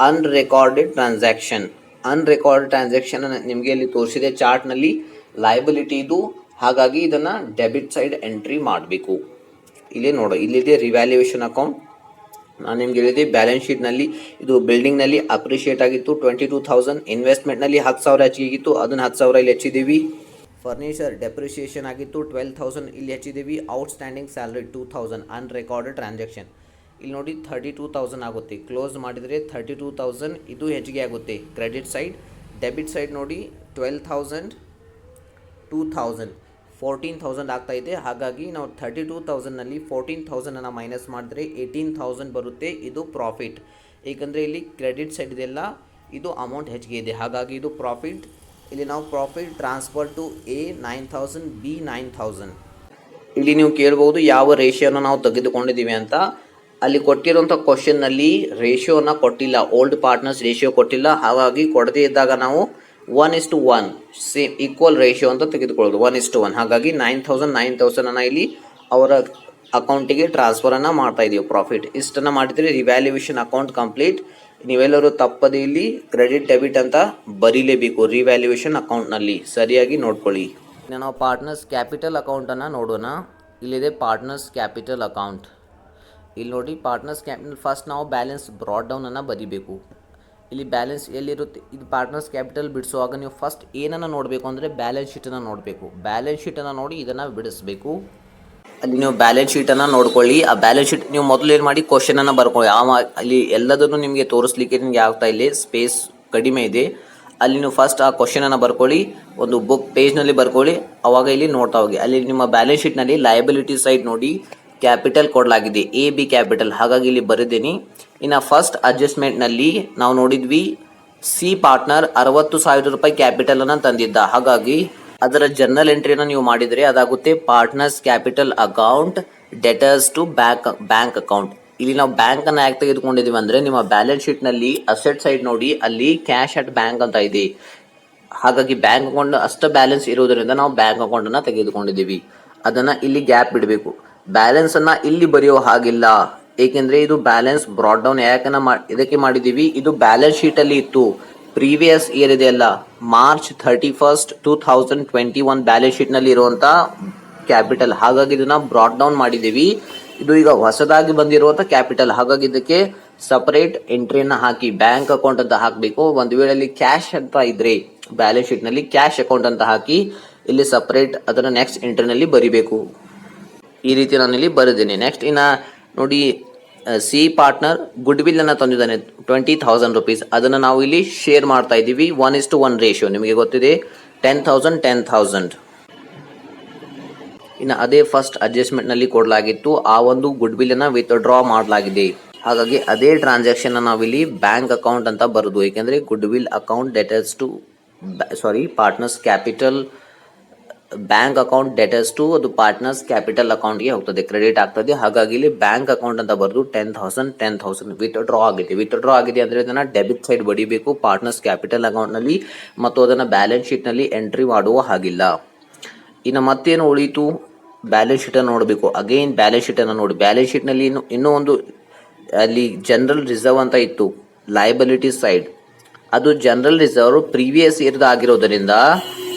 ಅನ್ರೆಕಾರ್ಡೆಡ್ ಟ್ರಾನ್ಸಾಕ್ಷನ್. ಅನ್ರೆಕಾರ್ಡೆಡ್ ಟ್ರಾನ್ಸಾಕ್ಷನ್ ನಿಮಗೆ ಇಲ್ಲಿ ತೋರಿಸಿದೆ ಚಾರ್ಟ್ನಲ್ಲಿ ಲಯಬಿಲಿಟಿ ಇದು. ಹಾಗಾಗಿ ಇದನ್ನು ಡೆಬಿಟ್ ಸೈಡ್ ಎಂಟ್ರಿ ಮಾಡಬೇಕು. ಇಲ್ಲಿ ನೋಡಿ, ಇಲ್ಲಿದೆ ರಿವ್ಯಾಲ್ಯೂಯೇಷನ್ ಅಕೌಂಟ್. ನಾನು ನಿಮ್ಗೆ ಹೇಳಿದೆ ಬ್ಯಾಲೆನ್ಸ್ ಶೀಟ್ನಲ್ಲಿ ಇದು ಬಿಲ್ಡಿಂಗ್ನಲ್ಲಿ ಅಪ್ರಿಷಿಯೇಟ್ ಆಗಿತ್ತು 22,000. ಇನ್ವೆಸ್ಟ್ಮೆಂಟ್ನಲ್ಲಿ 10,000 ಹೆಚ್ಚಿಗಿತ್ತು, ಅದನ್ನು 10,000 ಇಲ್ಲಿ ಹೆಚ್ಚಿದ್ದೀವಿ. ಫರ್ನಿಚರ್ ಡೆಪ್ರಿಷಿಯೇಷನ್ ಆಗಿತ್ತು 12,000, ಇಲ್ಲಿ ಹೆಚ್ಚಿದ್ದೀವಿ. Outstanding salary 2,000 unrecorded transaction. ಇಲ್ಲಿ ನೋಡಿ 32,000 ಆಗುತ್ತೆ. ಕ್ಲೋಸ್ ಮಾಡಿದರೆ 32,000 ಇದು ಹೆಚ್ಚಿಗೆ ಆಗುತ್ತೆ ಕ್ರೆಡಿಟ್ ಸೈಡ್. ಡೆಬಿಟ್ ಸೈಡ್ ನೋಡಿ 12,000 2,000 14,000 ಆಗ್ತಾ ಇದೆ. ಹಾಗಾಗಿ ನಾವು 32,000ನಲ್ಲಿ 14,000 ಮೈನಸ್ ಮಾಡಿದ್ರೆ 18,000 ಬರುತ್ತೆ. ಇದು ಪ್ರಾಫಿಟ್, ಏಕೆಂದರೆ ಇಲ್ಲಿ ಕ್ರೆಡಿಟ್ ಸೈಡ್ ಇದೆಲ್ಲ ಇದು ಅಮೌಂಟ್ ಹೆಚ್ಚಿಗೆ ಇದೆ, ಹಾಗಾಗಿ ಇದು ಪ್ರಾಫಿಟ್. ಇಲ್ಲಿ ನಾವು profit transfer to A 9,000, B 9,000. ಇಲ್ಲಿ ನೀವು ಕೇಳ್ಬೋದು ಯಾವ ರೇಷಿಯೋನ ನಾವು ತೆಗೆದುಕೊಂಡಿದ್ದೀವಿ ಅಂತ. ಅಲ್ಲಿ ಕೊಟ್ಟಿರೋಂಥ ಕ್ವಶನ್ನಲ್ಲಿ ರೇಷಿಯೋನ ಕೊಟ್ಟಿಲ್ಲ, ಓಲ್ಡ್ ಪಾರ್ಟ್ನರ್ಸ್ ರೇಷಿಯೋ ಕೊಟ್ಟಿಲ್ಲ. ಹಾಗಾಗಿ ಕೊಡದೇ ಇದ್ದಾಗ ನಾವು 1:1 ಸೇಮ್ ಈಕ್ವಲ್ ರೇಷಿಯೋ ಅಂತ ತೆಗೆದುಕೊಳ್ಳೋದು 1:1. ಹಾಗಾಗಿ 9,000 ಇಲ್ಲಿ ಅವರ ಅಕೌಂಟಿಗೆ ಟ್ರಾನ್ಸ್ಫರನ್ನು ಮಾಡ್ತಾ ಇದ್ದೀವಿ. ಪ್ರಾಫಿಟ್ ಇಷ್ಟನ್ನು ಮಾಡಿದರೆ ರಿವ್ಯಾಲ್ಯೂಯೇಷನ್ ಅಕೌಂಟ್ ಕಂಪ್ಲೀಟ್. ನೀವೆಲ್ಲರೂ ತಪ್ಪದೆ ಇಲ್ಲಿ ಕ್ರೆಡಿಟ್ ಡೆಬಿಟ್ ಅಂತ ಬರೀಲೇಬೇಕು ರಿವ್ಯಾಲ್ಯೂಯೇಷನ್ ಅಕೌಂಟ್ನಲ್ಲಿ, ಸರಿಯಾಗಿ ನೋಡ್ಕೊಳ್ಳಿ. ನಾವು ಪಾರ್ಟ್ನರ್ಸ್ ಕ್ಯಾಪಿಟಲ್ ಅಕೌಂಟನ್ನು ನೋಡೋಣ. ಇಲ್ಲಿದೆ ಪಾರ್ಟ್ನರ್ಸ್ ಕ್ಯಾಪಿಟಲ್ ಅಕೌಂಟ್. ಇಲ್ಲಿ ನೋಡಿ ಪಾರ್ಟ್ನರ್ಸ್ ಕ್ಯಾಪಿಟಲ್ ಫಸ್ಟ್ ನಾವು ಬ್ಯಾಲೆನ್ಸ್ ಬ್ರಾಡ್ ಡೌನನ್ನು ಬರೀಬೇಕು. ಇಲ್ಲಿ ಬ್ಯಾಲೆನ್ಸ್ ಎಲ್ಲಿರುತ್ತೆ, ಇದು ಪಾರ್ಟ್ನರ್ಸ್ ಕ್ಯಾಪಿಟಲ್ ಬಿಡಿಸುವಾಗ ನೀವು ಫಸ್ಟ್ ಏನನ್ನು ನೋಡಬೇಕು ಅಂದರೆ ಬ್ಯಾಲೆನ್ಸ್ ಶೀಟನ್ನು ನೋಡಬೇಕು. ಬ್ಯಾಲೆನ್ಸ್ ಶೀಟನ್ನು ನೋಡಿ ಇದನ್ನು ಬಿಡಿಸಬೇಕು. ಅಲ್ಲಿ ನೀವು ಬ್ಯಾಲೆನ್ಸ್ ಶೀಟನ್ನು ನೋಡ್ಕೊಳ್ಳಿ. ಆ ಬ್ಯಾಲೆನ್ಸ್ ಶೀಟ್ ನೀವು ಮೊದಲು ಏನು ಮಾಡಿ ಕ್ವಶನನ್ನು ಬರ್ಕೊಳ್ಳಿ. ಅಲ್ಲಿ ಎಲ್ಲದನ್ನು ನಿಮಗೆ ತೋರಿಸ್ಲಿಕ್ಕೆ ನಿಮಗೆ ಆಗ್ತಾ ಇಲ್ಲ, ಸ್ಪೇಸ್ ಕಡಿಮೆ ಇದೆ. ಅಲ್ಲಿ ನೀವು ಫಸ್ಟ್ ಆ ಕ್ವಶನನ್ನು ಬರ್ಕೊಳ್ಳಿ, ಒಂದು ಬುಕ್ ಪೇಜ್ನಲ್ಲಿ ಬರ್ಕೊಳ್ಳಿ, ಅವಾಗ ಇಲ್ಲಿ ನೋಡ್ತಾ ಹೋಗಿ. ಅಲ್ಲಿ ನಿಮ್ಮ ಬ್ಯಾಲೆನ್ಸ್ ಶೀಟ್ನಲ್ಲಿ ಲಯಬಿಲಿಟಿ ಸೈಡ್ ನೋಡಿ ಕ್ಯಾಪಿಟಲ್ ಕೊಡಲಾಗಿದೆ ಎ ಬಿ ಕ್ಯಾಪಿಟಲ್, ಹಾಗಾಗಿ ಇಲ್ಲಿ ಬರೆದೇನೆ. ಇನ್ನು ಫಸ್ಟ್ ಅಡ್ಜಸ್ಟ್ಮೆಂಟ್ನಲ್ಲಿ ನಾವು ನೋಡಿದ್ವಿ ಸಿ ಪಾರ್ಟ್ನರ್ 60,000 ರೂಪಾಯಿ ಕ್ಯಾಪಿಟಲನ್ನು ತಂದಿದ್ದ, ಹಾಗಾಗಿ ಅದರ ಜರ್ನಲ್ ಎಂಟ್ರಿಯನ್ನು ನೀವು ಮಾಡಿದರೆ ಅದಾಗುತ್ತೆ partners capital account debtors to bank account. ಇಲ್ಲಿ ನಾವು ಬ್ಯಾಂಕನ್ನು ಯಾಕೆ ತೆಗೆದುಕೊಂಡಿದ್ದೀವಿ ಅಂದರೆ ನಿಮ್ಮ ಬ್ಯಾಲೆನ್ಸ್ ಶೀಟ್ನಲ್ಲಿ ಅಸೆಟ್ ಸೈಡ್ ನೋಡಿ ಅಲ್ಲಿ ಕ್ಯಾಶ್ ಅಟ್ ಬ್ಯಾಂಕ್ ಅಂತ ಇದೆ, ಹಾಗಾಗಿ ಬ್ಯಾಂಕ್ ಅಕೌಂಟ್ ಅಷ್ಟು ಬ್ಯಾಲೆನ್ಸ್ ಇರೋದರಿಂದ ನಾವು ಬ್ಯಾಂಕ್ ಅಕೌಂಟನ್ನು ತೆಗೆದುಕೊಂಡಿದ್ದೀವಿ. ಅದನ್ನು ಇಲ್ಲಿ ಗ್ಯಾಪ್ ಬಿಡಬೇಕು. ಬ್ಯಾಲೆನ್ಸನ್ನು ಇಲ್ಲಿ ಬರೆಯೋ ಹಾಗಿಲ್ಲ, ಏಕೆಂದರೆ ಇದು ಬ್ಯಾಲೆನ್ಸ್ ಬ್ರಾಡ್ ಡೌನ್ ಇದಕ್ಕೆ ಮಾಡಿದ್ದೀವಿ. ಇದು ಬ್ಯಾಲೆನ್ಸ್ ಶೀಟಲ್ಲಿ ಇತ್ತು, ಪ್ರೀವಿಯಸ್ ಇಯರ್ ಇದೆಯಲ್ಲ ಮಾರ್ಚ್ 31, 2021 ಬ್ಯಾಲೆನ್ಸ್ ಶೀಟ್ನಲ್ಲಿ ಇರುವಂಥ ಕ್ಯಾಪಿಟಲ್, ಹಾಗಾಗಿ ಇದನ್ನು ಬ್ರಾಡ್ ಡೌನ್ ಮಾಡಿದ್ದೀವಿ. ಇದು ಈಗ ಹೊಸದಾಗಿ ಬಂದಿರುವಂಥ ಕ್ಯಾಪಿಟಲ್, ಹಾಗಾಗಿ ಇದಕ್ಕೆ ಸಪರೇಟ್ ಎಂಟ್ರಿಯನ್ನು ಹಾಕಿ ಬ್ಯಾಂಕ್ ಅಕೌಂಟ್ ಅಂತ ಹಾಕಬೇಕು. ಒಂದು ವೇಳೆ ಅಲ್ಲಿ ಕ್ಯಾಶ್ ಅಂತ ಇದ್ರೆ ಬ್ಯಾಲೆನ್ಸ್ ಶೀಟ್ನಲ್ಲಿ ಕ್ಯಾಶ್ ಅಕೌಂಟ್ ಅಂತ ಹಾಕಿ ಇಲ್ಲಿ ಸಪರೇಟ್ ಅದನ್ನು ನೆಕ್ಸ್ಟ್ ಎಂಟ್ರಿನಲ್ಲಿ ಬರಿಬೇಕು. ಈ ರೀತಿ ನಾನು ಇಲ್ಲಿ ಬರೆದೇನೆ. ನೆಕ್ಸ್ಟ್ ಇನ್ನು ನೋಡಿ ಸಿ ಪಾರ್ಟ್ನರ್ ಗುಡ್ ವಿಲ್ ಅನ್ನು ತಂದಿದ್ದಾನೆ 20,000 ರೂಪೀಸ್, ಅದನ್ನು ನಾವು ಇಲ್ಲಿ ಶೇರ್ ಮಾಡ್ತಾ ಇದ್ದೀವಿ 1:1 ರೇಷಿಯೋ, ನಿಮಗೆ ಗೊತ್ತಿದೆ 10,000 10,000. ಇನ್ನು ಅದೇ ಫಸ್ಟ್ ಅಡ್ಜಸ್ಟ್ಮೆಂಟ್ನಲ್ಲಿ ಕೊಡಲಾಗಿತ್ತು, ಆ ಒಂದು ಗುಡ್ ವಿಲ್ ಅನ್ನು ವಿತ್ಡ್ರಾ ಮಾಡಲಾಗಿದೆ. ಹಾಗಾಗಿ ಅದೇ ಟ್ರಾನ್ಸಾಕ್ಷನ್ ನಾವಿಲ್ಲಿ ಬ್ಯಾಂಕ್ ಅಕೌಂಟ್ ಅಂತ ಬರೋದು, ಏಕೆಂದರೆ goodwill account debtors to partners capital bank account debtors to ಅದು ಪಾರ್ಟ್ನರ್ಸ್ ಕ್ಯಾಪಿಟಲ್ ಅಕೌಂಟ್ಗೆ ಹೋಗ್ತದೆ, ಕ್ರೆಡಿಟ್ ಆಗ್ತದೆ. ಹಾಗಾಗಿ ಇಲ್ಲಿ ಬ್ಯಾಂಕ್ ಅಕೌಂಟ್ ಅಂತ ಬರೆದು 10,000 ವಿತ್ಡ್ರಾ ಆಗಿದೆ. ವಿತ್ಡ್ರಾ ಆಗಿದೆ ಅಂದರೆ ಅದನ್ನು ಡೆಬಿಟ್ ಸೈಡ್ ಬಡಿಬೇಕು ಪಾರ್ಟ್ನರ್ಸ್ ಕ್ಯಾಪಿಟಲ್ ಅಕೌಂಟ್ನಲ್ಲಿ, ಮತ್ತು ಅದನ್ನು ಬ್ಯಾಲೆನ್ಸ್ ಶೀಟ್ನಲ್ಲಿ ಎಂಟ್ರಿ ಮಾಡುವ ಹಾಗಿಲ್ಲ. ಇನ್ನು ಮತ್ತೇನು ಉಳಿಯಿತು, ಬ್ಯಾಲೆನ್ಸ್ ಶೀಟನ್ನು ನೋಡಬೇಕು. ಅಗೈನ್ ಬ್ಯಾಲೆನ್ಸ್ ಶೀಟನ್ನು ನೋಡಿ. ಬ್ಯಾಲೆನ್ಸ್ ಶೀಟ್ನಲ್ಲಿ ಇನ್ನೂ ಒಂದು ಅಲ್ಲಿ ಜನರಲ್ ರಿಸರ್ವ್ ಅಂತ ಇತ್ತು ಲಯಬಿಲಿಟಿ ಸೈಡ್, ಅದು ಜನರಲ್ ರಿಸರ್ವ್ ಪ್ರೀವಿಯಸ್ ಇಯರ್ದು ಆಗಿರೋದರಿಂದ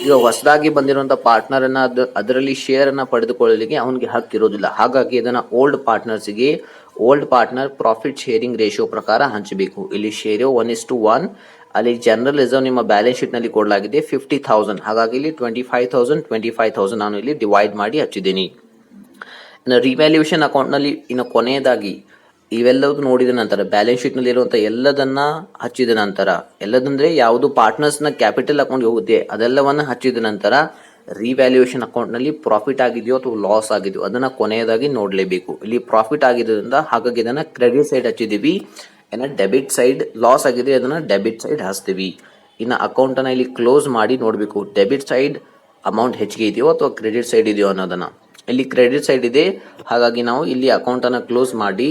ಈಗ ಹೊಸದಾಗಿ ಬಂದಿರುವಂಥ ಪಾರ್ಟ್ನರನ್ನು ಅದರಲ್ಲಿ ಶೇರನ್ನು ಪಡೆದುಕೊಳ್ಳಲಿಕ್ಕೆ ಅವನಿಗೆ ಹಕ್ಕಿರೋದಿಲ್ಲ. ಹಾಗಾಗಿ ಇದನ್ನು old partner profit sharing ratio ಪ್ರಕಾರ ಹಂಚಬೇಕು. ಇಲ್ಲಿ ಶೇರು 1:1. ಅಲ್ಲಿ ಜನರಲ್ ರಿಸರ್ವ್ ನಿಮ್ಮ ಬ್ಯಾಲೆನ್ಸ್ ಶೀಟ್ನಲ್ಲಿ ಕೊಡಲಾಗಿದೆ 50,000, ಹಾಗಾಗಿ ಇಲ್ಲಿ 25,000 ನಾನು ಇಲ್ಲಿ ಡಿವೈಡ್ ಮಾಡಿ ಹಚ್ಚಿದ್ದೀನಿ. ಇನ್ನು ರಿವ್ಯಾಲ್ಯೂಯೇಷನ್ ಅಕೌಂಟ್ನಲ್ಲಿ ಇನ್ನು ಕೊನೆಯದಾಗಿ ಇವೆಲ್ಲವೂ ನೋಡಿದ ನಂತರ ಬ್ಯಾಲೆನ್ಸ್ ಶೀಟ್ನಲ್ಲಿ ಇರುವಂಥ ಎಲ್ಲದನ್ನ ಹಚ್ಚಿದ ನಂತರ, ಎಲ್ಲದಂದರೆ ಯಾವುದು ಪಾರ್ಟ್ನರ್ಸ್ನ ಕ್ಯಾಪಿಟಲ್ ಅಕೌಂಟ್ಗೆ ಹೋಗುತ್ತೆ ಅದೆಲ್ಲವನ್ನು ಹಚ್ಚಿದ ನಂತರ ರಿವ್ಯಾಲ್ಯೂಯೇಷನ್ ಅಕೌಂಟ್ನಲ್ಲಿ ಪ್ರಾಫಿಟ್ ಆಗಿದೆಯೋ ಅಥವಾ ಲಾಸ್ ಆಗಿದೆಯೋ ಅದನ್ನು ಕೊನೆಯದಾಗಿ ನೋಡಲೇಬೇಕು. ಇಲ್ಲಿ ಪ್ರಾಫಿಟ್ ಆಗಿದ್ದರಿಂದ ಹಾಗಾಗಿ ಇದನ್ನು ಕ್ರೆಡಿಟ್ ಸೈಡ್ ಹಚ್ಚಿದ್ದೀವಿ. ಇನ್ನು ಡೆಬಿಟ್ ಸೈಡ್ ಲಾಸ್ ಆಗಿದೆ, ಅದನ್ನು ಡೆಬಿಟ್ ಸೈಡ್ ಹಚ್ತೀವಿ. ಇನ್ನು ಅಕೌಂಟನ್ನು ಇಲ್ಲಿ ಕ್ಲೋಸ್ ಮಾಡಿ ನೋಡಬೇಕು ಡೆಬಿಟ್ ಸೈಡ್ ಅಮೌಂಟ್ ಹೆಚ್ಚಿಗೆ ಇದೆಯೋ ಅಥವಾ ಕ್ರೆಡಿಟ್ ಸೈಡ್ ಇದೆಯೋ ಅನ್ನೋದನ್ನು. ಇಲ್ಲಿ ಕ್ರೆಡಿಟ್ ಸೈಡ್ ಇದೆ, ಹಾಗಾಗಿ ನಾವು ಇಲ್ಲಿ ಅಕೌಂಟನ್ನು ಕ್ಲೋಸ್ ಮಾಡಿ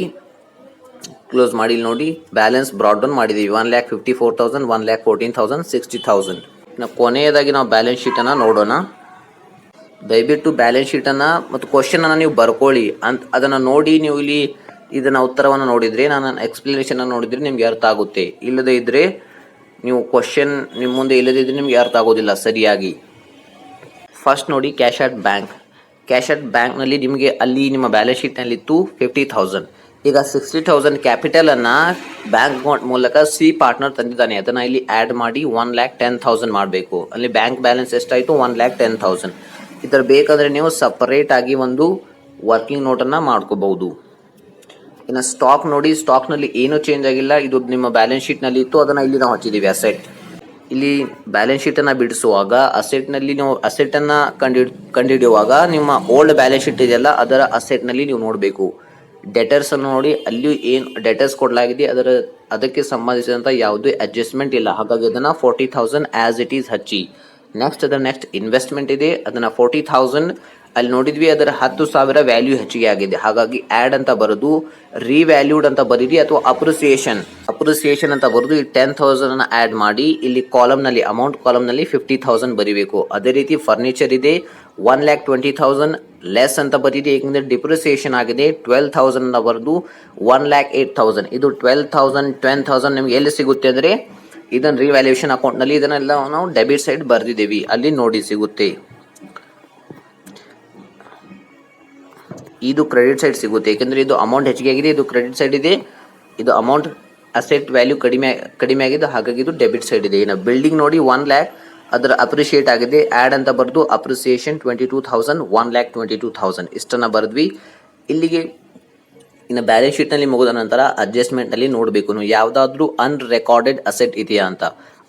ಕ್ಲೋಸ್ ಮಾಡಿ ಇಲ್ಲಿ ನೋಡಿ ಬ್ಯಾಲೆನ್ಸ್ ಬ್ರಾಡ್ ಡೌನ್ ಮಾಡಿದ್ದೀವಿ 1,54,000, 1,14,000, 60,000. ನಾವು ಕೊನೆಯದಾಗಿ ನಾವು ಬ್ಯಾಲೆನ್ಸ್ ಶೀಟನ್ನು ನೋಡೋಣ. ದಯವಿಟ್ಟು ಬ್ಯಾಲೆನ್ಸ್ ಶೀಟನ್ನು ಮತ್ತು ಕ್ವಶನನ್ನು ನೀವು ಬರ್ಕೊಳ್ಳಿ ಅದನ್ನು ನೋಡಿ ನೀವು ಇಲ್ಲಿ ಇದನ್ನು ಉತ್ತರವನ್ನು ನೋಡಿದರೆ ನಾನು ಎಕ್ಸ್ಪ್ಲನೇಷನ್ ನೋಡಿದರೆ ನಿಮ್ಗೆ ಅರ್ಥ ಆಗುತ್ತೆ. ಇಲ್ಲದೇ ಇದ್ದರೆ ನೀವು ಕ್ವಶನ್ ನಿಮ್ಮ ಮುಂದೆ ಇಲ್ಲದೇ ಇದ್ದರೆ ನಿಮ್ಗೆ ಅರ್ಥ ಆಗೋದಿಲ್ಲ ಸರಿಯಾಗಿ. ಫಸ್ಟ್ ನೋಡಿ ಕ್ಯಾಶ್ ಅಟ್ ಬ್ಯಾಂಕ್ನಲ್ಲಿ ನಿಮಗೆ ಅಲ್ಲಿ ನಿಮ್ಮ ಬ್ಯಾಲೆನ್ಸ್ ಶೀಟ್ನಲ್ಲಿತ್ತು 50,000. ಈಗ 60,000 ಕ್ಯಾಪಿಟಲನ್ನು ಬ್ಯಾಂಕ್ ಅಕೌಂಟ್ ಮೂಲಕ ಸಿ ಪಾರ್ಟ್ನರ್ ತಂದಿದ್ದಾನೆ. ಅದನ್ನು ಇಲ್ಲಿ ಆ್ಯಡ್ ಮಾಡಿ 1,10,000 ಮಾಡಬೇಕು. ಅಲ್ಲಿ ಬ್ಯಾಂಕ್ ಬ್ಯಾಲೆನ್ಸ್ ಎಷ್ಟಾಯಿತು 1,10,000. ಇದರ ಬೇಕಾದರೆ ನೀವು ಸಪರೇಟಾಗಿ ಒಂದು ವರ್ಕಿಂಗ್ ನೋಟನ್ನು ಮಾಡ್ಕೋಬಹುದು. ಇನ್ನು ಸ್ಟಾಕ್ ನೋಡಿ, ಸ್ಟಾಕ್ನಲ್ಲಿ ಏನೂ ಚೇಂಜ್ ಆಗಿಲ್ಲ. ಇದು ನಿಮ್ಮ ಬ್ಯಾಲೆನ್ಸ್ ಶೀಟ್ನಲ್ಲಿ ಇತ್ತು, ಅದನ್ನು ಇಲ್ಲಿ ನಾವು ಹಚ್ಚಿದ್ದೀವಿ ಅಸೆಟ್. ಇಲ್ಲಿ ಬ್ಯಾಲೆನ್ಸ್ ಶೀಟನ್ನು ಬಿಡಿಸುವಾಗ ಅಸೆಟ್ನಲ್ಲಿ ನೀವು ಅಸೆಟನ್ನು ಕಂಡುಹಿಡಿಯುವಾಗ ನಿಮ್ಮ ಓಲ್ಡ್ ಬ್ಯಾಲೆನ್ಸ್ ಶೀಟ್ ಇದೆಯಲ್ಲ ಅದರ ಅಸೆಟ್ನಲ್ಲಿ ನೀವು ನೋಡಬೇಕು. ಡೆಟರ್ಸನ್ನು ನೋಡಿ, ಅಲ್ಲಿಯೂ ಏನು ಡೆಟರ್ಸ್ ಕೊಡಲಾಗಿದೆ ಅದಕ್ಕೆ ಸಂಬಂಧಿಸಿದಂಥ ಯಾವುದೇ ಅಡ್ಜಸ್ಟ್ಮೆಂಟ್ ಇಲ್ಲ. ಹಾಗಾಗಿ ಅದನ್ನು 40,000 ಆ್ಯಸ್ ಇಟ್ ಈಸ್ ಹಚ್ಚಿ. ನೆಕ್ಸ್ಟ್ ಇನ್ವೆಸ್ಟ್ಮೆಂಟ್ ಇದೆ, ಅದನ್ನು 40,000 ಅಲ್ಲಿ ನೋಡಿದ್ವಿ, ಅದರ 10,000 ವ್ಯಾಲ್ಯೂ ಹೆಚ್ಚಿಗೆ ಆಗಿದೆ. ಹಾಗಾಗಿ ಆ್ಯಡ್ ಅಂತ ಬರೋದು, ರಿವ್ಯಾಲ್ಯೂಡ್ ಅಂತ ಬರೀರಿ ಅಥವಾ ಅಪ್ರಿಸಿಯೇಷನ್ ಅಂತ ಬರೋದು. ಈ 10,000 ಆ್ಯಡ್ ಮಾಡಿ ಇಲ್ಲಿ ಕಾಲಮ್ನಲ್ಲಿ ಅಮೌಂಟ್ ಕಾಲಮ್ನಲ್ಲಿ 50,000 ಬರೀಬೇಕು. ಅದೇ ರೀತಿ ಫರ್ನಿಚರ್ ಇದೆ 1,20,000 ಲೆಸ್ ಅಂತ ಬರೀರಿ, ಏಕೆಂದರೆ ಡಿಪ್ರಿಸಿಯೇಷನ್ ಆಗಿದೆ. 12,000 ಅಂತ ಬರೆದು 1,08,000. ಇದು 12,000 10,000 ನಿಮ್ಗೆ ಎಲ್ಲಿ ಸಿಗುತ್ತೆ ಅಂದರೆ ಇದನ್ನು ರಿವ್ಯಾಲ್ಯೂಯೇಷನ್ ಅಕೌಂಟ್ನಲ್ಲಿ ಇದನ್ನೆಲ್ಲ ನಾವು ಡೆಬಿಟ್ ಸೈಡ್ ಬರೆದಿದ್ದೇವೆ, ಅಲ್ಲಿ ನೋಡಿ ಸಿಗುತ್ತೆ. ಇದು ಕ್ರೆಡಿಟ್ ಸೈಡ್ ಸಿಗುತ್ತೆ, ಏಕೆಂದರೆ ಇದು ಅಮೌಂಟ್ ಹೆಚ್ಚಿಗೆ ಆಗಿದೆ. ಇದು ಕ್ರೆಡಿಟ್ ಸೈಡ್ ಇದೆ, ಇದು ಅಮೌಂಟ್ ಅಸೆಟ್ ವ್ಯಾಲ್ಯೂ ಕಡಿಮೆ ಆಗಿದೆ, ಹಾಗಾಗಿ ಇದು ಡೆಬಿಟ್ ಸೈಡ್ ಇದೆ. ಇನ್ನು ಬಿಲ್ಡಿಂಗ್ ನೋಡಿ 1 lakh ಅದರ ಅಪ್ರಿಷಿಯೇಟ್ ಆಗಿದೆ, ಆ್ಯಡ್ ಅಂತ ಬರೆದು ಅಪ್ರಿಸಿಯೇಷನ್ 22,000, 1,22,000 ಇಷ್ಟನ್ನು ಬರೆದ್ವಿ. ಇಲ್ಲಿಗೆ ಇನ್ನು ಬ್ಯಾಲೆನ್ಸ್ ಶೀಟ್ನಲ್ಲಿ ಮುಗಿದ ನಂತರ ಅಡ್ಜಸ್ಟ್ಮೆಂಟ್ನಲ್ಲಿ ನೋಡಬೇಕು ನೀವು ಯಾವುದಾದ್ರೂ ಅನ್ರೆಕಾರ್ಡೆಡ್ ಅಸೆಟ್ ಇದೆಯಾ ಅಂತ.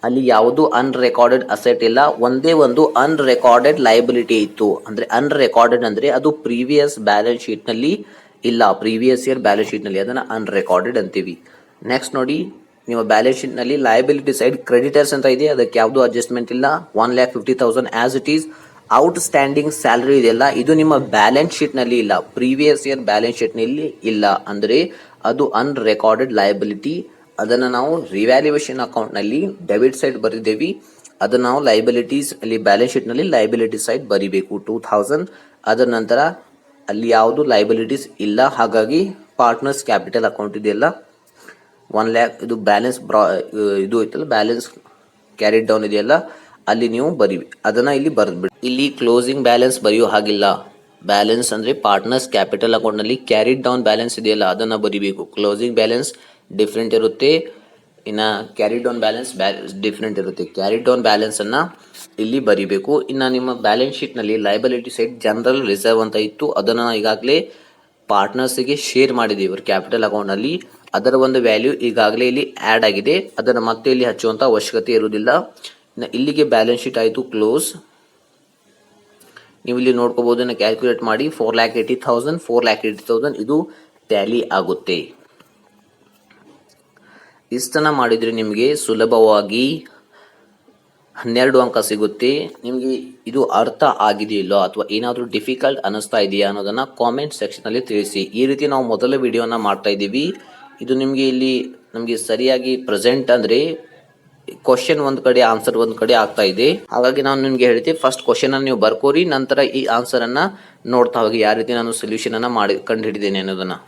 ಅಲ್ಲಿ ಯಾವುದು ಅನ್ರೆಕಾರ್ಡೆಡ್ ಅಸೆಟ್ ಇಲ್ಲ, ಒಂದೇ ಒಂದು ಅನ್ರೆಕಾರ್ಡೆಡ್ ಲಯಬಿಲಿಟಿ ಇತ್ತು. ಅಂದರೆ ಅನ್ರೆಕಾರ್ಡೆಡ್ ಅಂದರೆ ಅದು ಪ್ರೀವಿಯಸ್ ಬ್ಯಾಲೆನ್ಸ್ ಶೀಟ್ನಲ್ಲಿ ಇಲ್ಲ, ಪ್ರೀವಿಯಸ್ ಇಯರ್ ಬ್ಯಾಲೆನ್ಸ್ ಶೀಟ್ನಲ್ಲಿ ಅದನ್ನು ಅನ್ರೆಕಾರ್ಡೆಡ್ ಅಂತೀವಿ. ನೆಕ್ಸ್ಟ್ ನೋಡಿ ನಿಮ್ಮ ಬ್ಯಾಲೆನ್ಸ್ ಶೀಟ್ನಲ್ಲಿ ಲಯಬಿಲಿಟಿ ಸೈಡ್ ಕ್ರೆಡಿಟರ್ಸ್ ಅಂತ ಇದೆ, ಅದಕ್ಕೆ ಯಾವುದೂ ಅಡ್ಜಸ್ಟ್ಮೆಂಟ್ ಇಲ್ಲ, 1,50,000 as it is. Outstanding salary ಇದೆಯಲ್ಲ ಇದು ನಿಮ್ಮ ಬ್ಯಾಲೆನ್ಸ್ ಶೀಟ್ನಲ್ಲಿ ಇಲ್ಲ, ಪ್ರೀವಿಯಸ್ ಇಯರ್ ಬ್ಯಾಲೆನ್ಸ್ ಶೀಟ್ನಲ್ಲಿ ಇಲ್ಲ, ಅಂದರೆ ಅದು ಅನ್ರೆಕಾರ್ಡೆಡ್ ಲಯಬಿಲಿಟಿ. ಅದನ್ನು ನಾವು ರಿವ್ಯಾಲ್ಯೂಯೇಷನ್ ಅಕೌಂಟ್ನಲ್ಲಿ ಡೆಬಿಟ್ ಸೈಡ್ ಬರೀದೇವಿ, ಅದನ್ನು ನಾವು ಲಯಬಿಲಿಟೀಸ್ ಅಲ್ಲಿ ಬ್ಯಾಲೆನ್ಸ್ ಶೀಟ್ನಲ್ಲಿ ಲಯಬಿಲಿಟಿ ಸೈಡ್ ಬರೀಬೇಕು 2,000. ಅದರ ನಂತರ ಅಲ್ಲಿ ಯಾವುದು ಲಯಬಿಲಿಟೀಸ್ ಇಲ್ಲ, ಹಾಗಾಗಿ ಪಾರ್ಟ್ನರ್ಸ್ ಕ್ಯಾಪಿಟಲ್ ಅಕೌಂಟ್ ಇದೆಯಲ್ಲ 1 lakh ಇದು ಬ್ಯಾಲೆನ್ಸ್ ಇದು ಐತಲ್ಲ ಬ್ಯಾಲೆನ್ಸ್ ಕ್ಯಾರಿಡ್ ಡೌನ್ ಇದೆಯಲ್ಲ ಅಲ್ಲಿ ನೀವು ಬರೀವಿ, ಅದನ್ನು ಇಲ್ಲಿ ಬರೆದ್ಬಿಡಿ. ಇಲ್ಲಿ ಕ್ಲೋಸಿಂಗ್ ಬ್ಯಾಲೆನ್ಸ್ ಬರೆಯೋ ಹಾಗಿಲ್ಲ. ಬ್ಯಾಲೆನ್ಸ್ ಅಂದರೆ ಪಾರ್ಟ್ನರ್ಸ್ ಕ್ಯಾಪಿಟಲ್ ಅಕೌಂಟ್ನಲ್ಲಿ ಕ್ಯಾರಿಡ್ ಡೌನ್ ಬ್ಯಾಲೆನ್ಸ್ ಇದೆಯಲ್ಲ ಅದನ್ನು ಬರೀಬೇಕು. ಕ್ಲೋಸಿಂಗ್ ಬ್ಯಾಲೆನ್ಸ್ ಡಿಫ್ರೆಂಟ್ ಇರುತ್ತೆ, ಇನ್ನು ಕ್ಯಾರಿಡ್ ಡೌನ್ ಬ್ಯಾಲೆನ್ಸ್ ಡಿಫ್ರೆಂಟ್ ಇರುತ್ತೆ. ಕ್ಯಾರಿಡ್ ಡೌನ್ ಬ್ಯಾಲೆನ್ಸನ್ನು ಇಲ್ಲಿ ಬರೀಬೇಕು. ಇನ್ನು ನಿಮ್ಮ ಬ್ಯಾಲೆನ್ಸ್ ಶೀಟ್ನಲ್ಲಿ ಲಯಬಿಲಿಟಿ ಸೈಡ್ ಜನರಲ್ ರಿಸರ್ವ್ ಅಂತ ಇತ್ತು, ಅದನ್ನು ಈಗಾಗಲೇ ಪಾರ್ಟ್ನರ್ಸಿಗೆ ಶೇರ್ ಮಾಡಿದ್ದೀವಿ ಇವರು ಕ್ಯಾಪಿಟಲ್ ಅಕೌಂಟ್ನಲ್ಲಿ. ಅದರ ಒಂದು ವ್ಯಾಲ್ಯೂ ಈಗಾಗಲೇ ಇಲ್ಲಿ ಆ್ಯಡ್ ಆಗಿದೆ, ಅದನ್ನು ಮತ್ತೆ ಇಲ್ಲಿ ಹಚ್ಚುವಂಥ ಅವಶ್ಯಕತೆ ಇರುವುದಿಲ್ಲ. ಇಲ್ಲಿಗೆ ಬ್ಯಾಲೆನ್ಸ್ ಶೀಟ್ ಆಯಿತು ಕ್ಲೋಸ್. ನೀವು ಇಲ್ಲಿ ನೋಡ್ಕೋಬಹುದು, ಇದನ್ನು ಕ್ಯಾಲ್ಕುಲೇಟ್ ಮಾಡಿ 4,80,000, 4,80,000 ಇದು ಟ್ಯಾಲಿ ಆಗುತ್ತೆ. ಇಷ್ಟನ್ನು ಮಾಡಿದರೆ ನಿಮಗೆ ಸುಲಭವಾಗಿ 12 ಅಂಕ ಸಿಗುತ್ತೆ. ನಿಮಗೆ ಇದು ಅರ್ಥ ಆಗಿದೆಯಲ್ಲೋ ಅಥವಾ ಏನಾದರೂ ಡಿಫಿಕಲ್ಟ್ ಅನ್ನಿಸ್ತಾ ಇದೆಯಾ ಅನ್ನೋದನ್ನು ಕಾಮೆಂಟ್ ಸೆಕ್ಷನಲ್ಲಿ ತಿಳಿಸಿ. ಈ ರೀತಿ ನಾವು ಮೊದಲ ವಿಡಿಯೋನ ಮಾಡ್ತಾ ಇದ್ದೀವಿ. ಇದು ನಿಮಗೆ ಇಲ್ಲಿ ನಮಗೆ ಸರಿಯಾಗಿ ಪ್ರೆಸೆಂಟ್ ಅಂದರೆ ಕ್ವಶನ್ ಒಂದು ಕಡೆ ಆನ್ಸರ್ ಒಂದು ಕಡೆ ಆಗ್ತಾ ಇದೆ. ಹಾಗಾಗಿ ನಾನು ನಿಮಗೆ ಹೇಳ್ತೀನಿ, ಫಸ್ಟ್ ಕ್ವಶನನ್ನು ನೀವು ಬರ್ಕೋರಿ, ನಂತರ ಈ ಆನ್ಸರನ್ನು ನೋಡ್ತಾ ಹೋಗಿ ಯಾವ ರೀತಿ ನಾನು ಸೊಲ್ಯೂಷನನ್ನು ಕಂಡು ಹಿಡಿದೇನೆ ಅನ್ನೋದನ್ನು.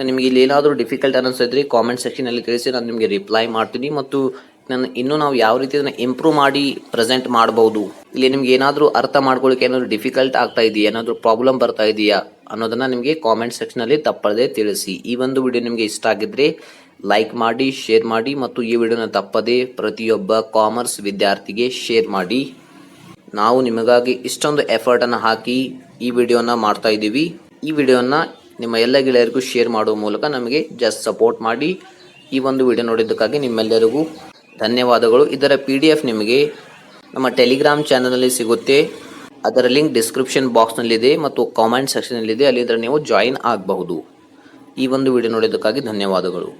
ನಿಮಗೆ ಇಲ್ಲಿ ಏನಾದರೂ ಡಿಫಿಕಲ್ಟ್ ಅನ್ನಿಸಿದ್ರೆ ಕಾಮೆಂಟ್ ಸೆಕ್ಷನಲ್ಲಿ ತಿಳಿಸಿ, ನಾನು ನಿಮಗೆ ರಿಪ್ಲೈ ಮಾಡ್ತೀನಿ. ಮತ್ತು ಇನ್ನೂ ನಾವು ಯಾವ ರೀತಿ ಅದನ್ನು ಇಂಪ್ರೂವ್ ಮಾಡಿ ಪ್ರೆಸೆಂಟ್ ಮಾಡ್ಬೋದು, ಇಲ್ಲಿ ನಿಮ್ಗೆ ಏನಾದರೂ ಅರ್ಥ ಮಾಡ್ಕೊಳ್ಳಿಕ್ಕೆ ಏನಾದರೂ ಡಿಫಿಕಲ್ಟ್ ಆಗ್ತಾ ಇದೆಯಾ, ಏನಾದರೂ ಪ್ರಾಬ್ಲಮ್ ಬರ್ತಾ ಇದೆಯಾ ಅನ್ನೋದನ್ನು ನಿಮಗೆ ಕಾಮೆಂಟ್ ಸೆಕ್ಷನಲ್ಲಿ ತಪ್ಪದೇ ತಿಳಿಸಿ. ಈ ಒಂದು ವಿಡಿಯೋ ನಿಮಗೆ ಇಷ್ಟ ಆಗಿದ್ರೆ ಲೈಕ್ ಮಾಡಿ, ಶೇರ್ ಮಾಡಿ ಮತ್ತು ಈ ವಿಡಿಯೋನ ತಪ್ಪದೇ ಪ್ರತಿಯೊಬ್ಬ ಕಾಮರ್ಸ್ ವಿದ್ಯಾರ್ಥಿಗೆ ಶೇರ್ ಮಾಡಿ. ನಾವು ನಿಮಗಾಗಿ ಇಷ್ಟೊಂದು ಎಫರ್ಟನ್ನು ಹಾಕಿ ಈ ವಿಡಿಯೋನ ಮಾಡ್ತಾ ಇದ್ದೀವಿ. ಈ ವಿಡಿಯೋನ ನಿಮ್ಮ ಎಲ್ಲ ಗೆಳೆಯರಿಗೂ ಶೇರ್ ಮಾಡುವ ಮೂಲಕ ನಮಗೆ ಜಸ್ಟ್ ಸಪೋರ್ಟ್ ಮಾಡಿ. ಈ ಒಂದು ವಿಡಿಯೋ ನೋಡಿದ್ದಕ್ಕಾಗಿ ನಿಮ್ಮೆಲ್ಲರಿಗೂ ಧನ್ಯವಾದಗಳು. ಇದರ PDF ನಿಮಗೆ ನಮ್ಮ ಟೆಲಿಗ್ರಾಮ್ ಚಾನಲಲ್ಲಿ ಸಿಗುತ್ತೆ, ಅದರ ಲಿಂಕ್ ಡಿಸ್ಕ್ರಿಪ್ಷನ್ ಬಾಕ್ಸ್ನಲ್ಲಿದೆ ಮತ್ತು ಕಾಮೆಂಟ್ ಸೆಕ್ಷನಲ್ಲಿದೆ, ಅಲ್ಲಿಂದ ನೀವು ಜಾಯಿನ್ ಆಗಬಹುದು. ಈ ಒಂದು ವಿಡಿಯೋ ನೋಡಿದ್ದಕ್ಕಾಗಿ ಧನ್ಯವಾದಗಳು.